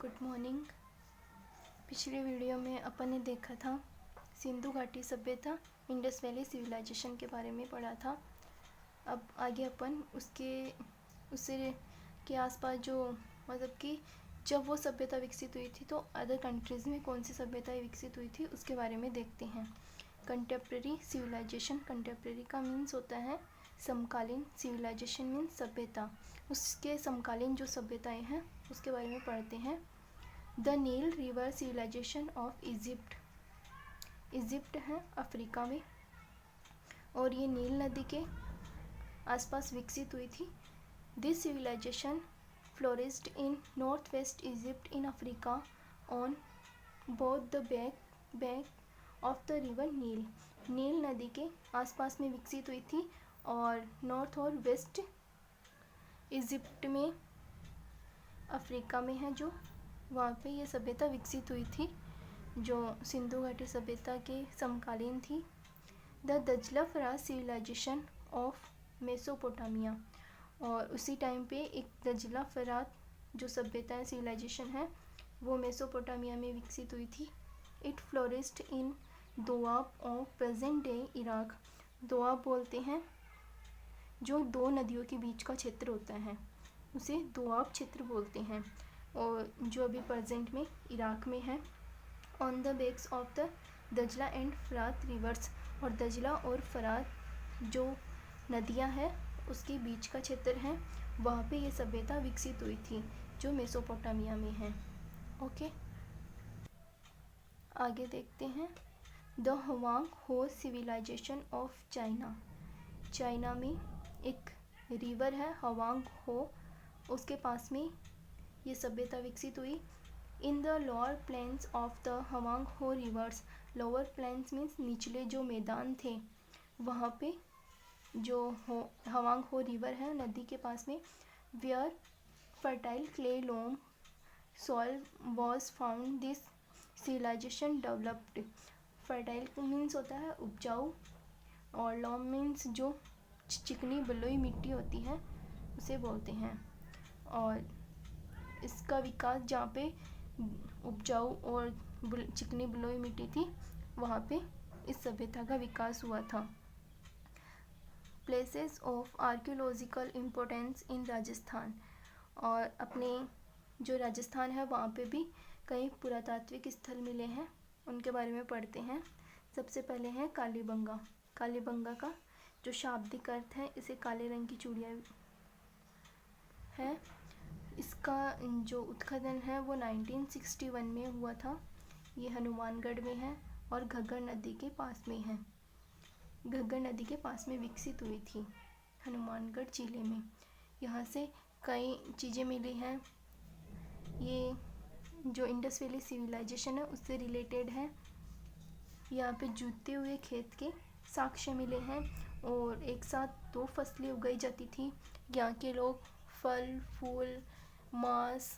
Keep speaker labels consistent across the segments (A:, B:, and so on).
A: Good morning. पिछले video में अपन ने देखा था सिंधु घाटी सभ्यता, इंडस वैली सिविलाइजेशन के बारे में पढ़ा था। अब आगे अपन उससे के आसपास जो मतलब कि जब वो सभ्यता विकसित हुई थी तो अदर कंट्रीज़ में कौन सी सभ्यताएं विकसित हुई थी उसके बारे में देखते हैं। कंटेम्प्रेरी सिविलाइजेशन, कंटेम्प्रेरी का मीन्स होता है समकालीन, सिविलाइजेशन मीन्स सभ्यता, उसके समकालीन जो सभ्यताएं हैं उसके बारे में पढ़ते हैं। The Nile river civilization of Egypt, Egypt है अफ्रीका में और ये नील नदी के आसपास विकसित हुई थी। This civilization flourished in north west Egypt in Africa on both the bank of the river Nile, Nile नदी के आसपास में विकसित हुई थी और नॉर्थ और वेस्ट इजिप्ट में अफ्रीका में है जो वहाँ पे ये सभ्यता विकसित हुई थी जो सिंधु घाटी सभ्यता के समकालीन थी। द दजला फराज सिविलाइजेशन ऑफ मेसोपोटामिया, और उसी टाइम पे एक दजला फरात जो सभ्यता है सिविलाइजेशन है वो मेसोपोटामिया में विकसित हुई थी। It flourished in Doab of present day Iraq, Doab बोलते हैं जो दो नदियों के बीच का क्षेत्र होता है उसे दोआब क्षेत्र बोलते हैं और जो अभी प्रेजेंट में इराक में है। On the banks of the दजला एंड फरात रिवर्स, और दजला और फरात जो नदियां हैं उसके बीच का क्षेत्र है, वहाँ पे ये सभ्यता विकसित हुई थी जो मेसोपोटामिया में है। ओके, आगे देखते हैं। द हवांग हो सिविलाइजेशन ऑफ चाइना, चाइना में एक रिवर है हवांग हो, उसके पास में ये सभ्यता विकसित हुई। In the lower plains of the Hwang Ho rivers, lower planes means निचले जो मैदान थे वहाँ पे जो हवांग हो रिवर है नदी के पास में, where fertile clay loam soil was found this civilization developed. Fertile means होता है उपजाऊ और लोम मीन्स जो चिकनी बलुई मिट्टी होती है उसे बोलते हैं, और इसका विकास जहाँ पे उपजाऊ और चिकनी बलुई मिट्टी थी वहाँ पे इस सभ्यता का विकास हुआ था। Places of archaeological importance in Rajasthan, और अपने जो राजस्थान है वहाँ पे भी कई पुरातात्विक स्थल मिले हैं उनके बारे में पढ़ते हैं। सबसे पहले है कालीबंगा, कालीबंगा का जो शाब्दिक अर्थ है इसे काले रंग की चूड़ियाँ है। इसका जो उत्खनन है वो 1961 में हुआ था। ये हनुमानगढ़ में है और घग्गर नदी के पास में है, घग्गर नदी के पास में विकसित हुई थी हनुमानगढ़ जिले में। यहाँ से कई चीज़ें मिली हैं, ये जो इंडस वैली सिविलाइजेशन है उससे रिलेटेड है। यहाँ पे जूते हुए खेत के साक्ष्य मिले हैं और एक साथ दो फसलें उगाई जाती थी। यहाँ के लोग फल फूल मांस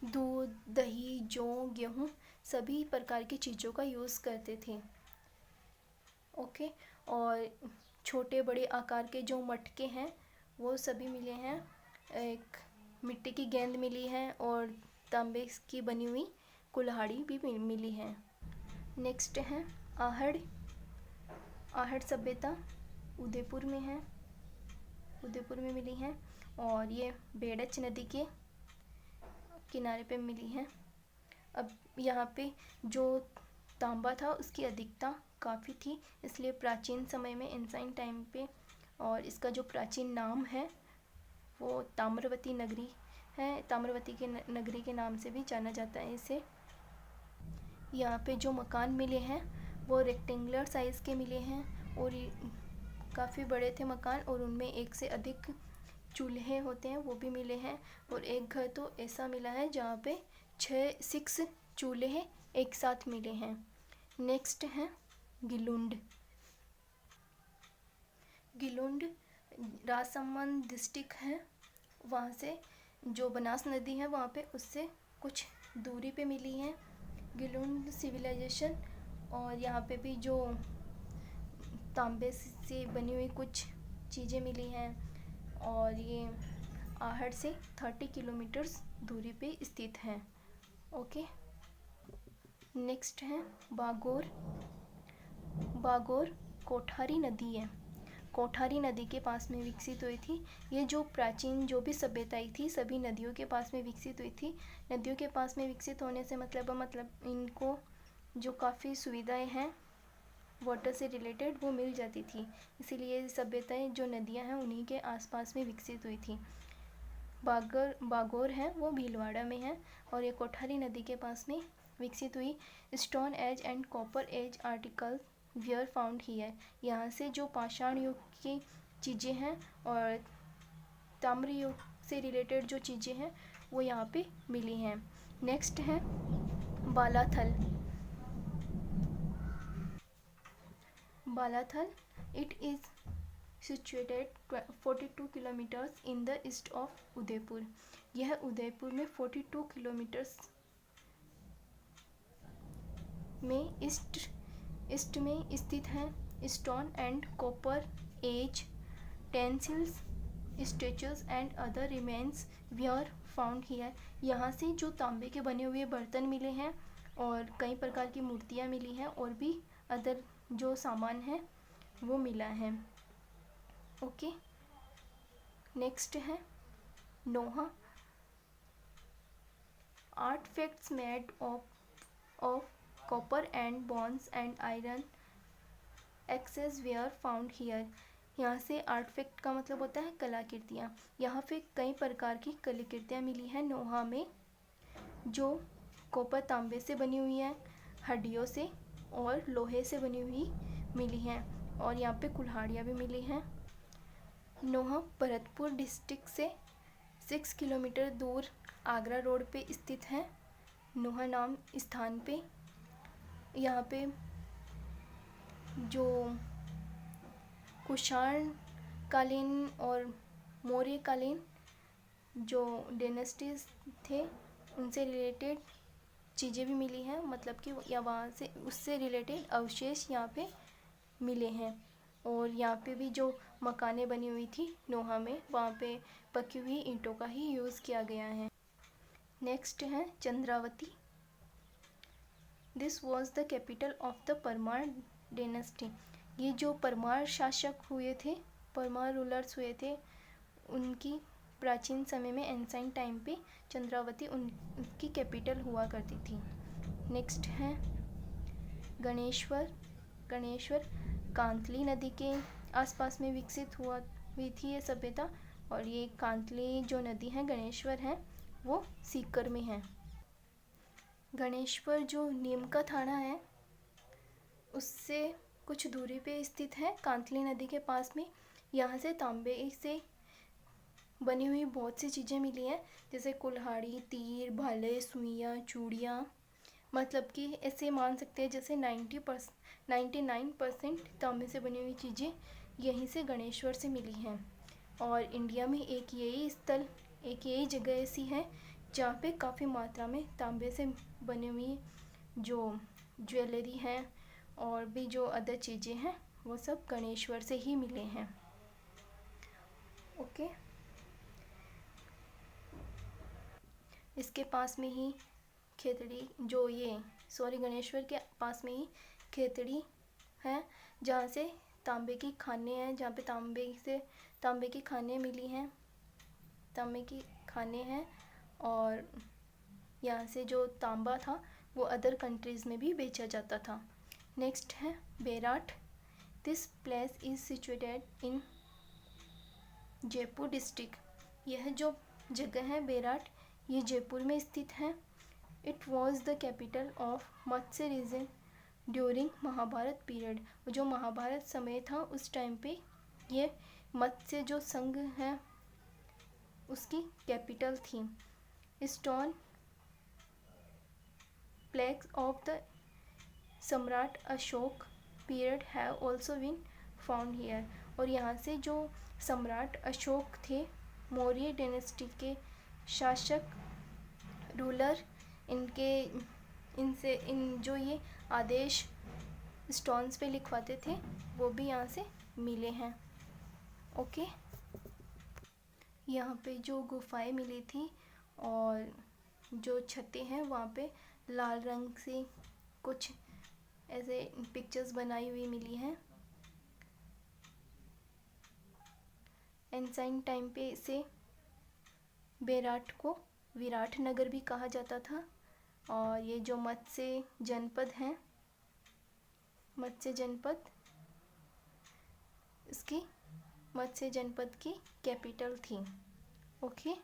A: दूध दही जौ गेहूँ सभी प्रकार की चीज़ों का यूज़ करते थे। ओके, और छोटे बड़े आकार के जो मटके हैं वो सभी मिले हैं, एक मिट्टी की गेंद मिली है और तांबे की बनी हुई कुल्हाड़ी भी मिली है। नेक्स्ट है आहड़, आहड़ सभ्यता उदयपुर में है, उदयपुर में मिली है और ये बेड़च नदी के किनारे पे मिली है। अब यहाँ पे जो तांबा था उसकी अधिकता काफ़ी थी, इसलिए प्राचीन समय में एंसाइन टाइम पे, और इसका जो प्राचीन नाम है वो ताम्रवती नगरी है, ताम्रवती के नगरी के नाम से भी जाना जाता है इसे। यहाँ पे जो मकान मिले हैं वो रेक्टेंगुलर साइज़ के मिले हैं और काफ़ी बड़े थे मकान और उनमें एक से अधिक चूल्हे होते हैं वो भी मिले हैं, और एक घर तो ऐसा मिला है जहाँ पे 6 चूल्हे एक साथ मिले हैं। नेक्स्ट है गिलुंड, गिलुंड राजसमंद डिस्ट्रिक्ट है, वहाँ से जो बनास नदी है वहाँ पे उससे कुछ दूरी पे मिली है गिलुंड सिविलाइजेशन। और यहाँ पे भी जो तांबे से बनी हुई कुछ चीज़ें मिली हैं और ये आहट से 30 किलोमीटर्स दूरी पे स्थित है। ओके, नेक्स्ट है बागोर। बागोर कोठारी नदी है, कोठारी नदी के पास में विकसित हुई थी। ये जो प्राचीन जो भी सभ्यताएं थी सभी नदियों के पास में विकसित हुई थी। नदियों के पास में विकसित होने से मतलब इनको जो काफ़ी सुविधाएं हैं वाटर से रिलेटेड वो मिल जाती थी, इसीलिए सभ्यताएं जो नदियां हैं उन्हीं के आसपास में विकसित हुई थी। बागोर है वो भीलवाड़ा में है और ये कोठारी नदी के पास में विकसित हुई। Stone age and copper age article were found here. यहाँ से जो पाषाण युग की चीज़ें हैं और ताम्र युग से रिलेटेड जो चीज़ें हैं वो यहाँ पे मिली हैं। नेक्स्ट है Balathal. Balathal it is situated 42 kilometres in the east of Udaipur. यह उदयपुर में 42 किलोमीटर्स में ईस्ट में स्थित है। Stone and copper age utensils statues and other remains were found here. यहाँ से जो तांबे के बने हुए बर्तन मिले हैं और कई प्रकार की मूर्तियाँ मिली हैं और भी अदर जो सामान है वो मिला है। ओके, नेक्स्ट है Noh. Artifacts made of copper and bones and iron axes were found here. यहाँ से आर्टिफैक्ट का मतलब होता है कलाकृतियाँ। यहाँ पे कई प्रकार की कलाकृतियाँ मिली हैं नोहा में, जो कॉपर तांबे से बनी हुई हैं, हड्डियों से और लोहे से बनी हुई मिली हैं और यहाँ पे कुल्हाड़ियाँ भी मिली हैं। नोहा भरतपुर डिस्ट्रिक्ट से 6 किलोमीटर दूर आगरा रोड पे स्थित है। नोहा नाम स्थान पे यहाँ पे जो कुषाण कालीन और मौर्य कालीन जो डेनेस्टीज थे उनसे रिलेटेड चीज़ें भी मिली हैं, मतलब कि या वहाँ से उससे रिलेटेड अवशेष यहाँ पे मिले हैं। और यहाँ पे भी जो मकानें बनी हुई थी नोहा में वहाँ पे पकी हुई ईंटों का ही यूज़ किया गया है। नेक्स्ट है Chandravati. This was the capital of the Parmar dynasty. ये जो परमार शासक हुए थे, परमार रूलर्स हुए थे, उनकी प्राचीन समय में एंसाइंट टाइम पे चंद्रावती उनकी कैपिटल हुआ करती थी। नेक्स्ट है गणेश्वर। गणेश्वर कांतली नदी के आसपास में विकसित हुई थी ये सभ्यता, और ये कांतली जो नदी है गणेश्वर है वो सीकर में है। गणेश्वर जो नीम का थाना है उससे कुछ दूरी पे स्थित है, कांतली नदी के पास में। यहाँ से तांबे से बनी हुई बहुत सी चीज़ें मिली हैं, जैसे कुल्हाड़ी, तीर, भाले, सुइयाँ, चूड़ियाँ। मतलब कि ऐसे मान सकते हैं जैसे 99% तांबे से बनी हुई चीज़ें यहीं से गणेश्वर से मिली हैं। और इंडिया में एक यही जगह ऐसी है जहाँ पे काफ़ी मात्रा में तांबे से बनी हुई जो ज्वेलरी है और भी जो अदर चीज़ें हैं वो सब गणेश्वर से ही मिले हैं। ओके, इसके पास में ही खेतड़ी गणेश्वर के पास में ही खेतड़ी है, जहाँ से तांबे की खानें हैं, जहाँ पे तांबे की खानें मिली हैं, तांबे की खानें हैं। और यहाँ से जो तांबा था वो अदर कंट्रीज़ में भी बेचा जाता था। नेक्स्ट है Bairat. This place is situated in Jaipur district. यह जो जगह है बेराट ये जयपुर में स्थित है। It was the capital of Matsya region during Mahabharata period. जो महाभारत समय था उस टाइम पे ये मत्स्य जो संघ है उसकी कैपिटल थी। Stone plex of the Samrat Ashoka period have also been found here. और यहाँ से जो सम्राट अशोक थे, मौर्य डायनेस्टी के शासक रूलर, इन जो ये आदेश स्टोन्स पे लिखवाते थे वो भी यहाँ से मिले हैं। ओके, यहाँ पे जो गुफाएं मिली थी और जो छतें हैं वहाँ पे लाल रंग से कुछ ऐसे पिक्चर्स बनाई हुई मिली हैं। एंसाइंट टाइम पे इसे बेराट को विराट नगर भी कहा जाता था। और ये जो मत्स्य जनपद हैं, मत्स्य जनपद इसकी मत्स्य जनपद की कैपिटल थी। ओके।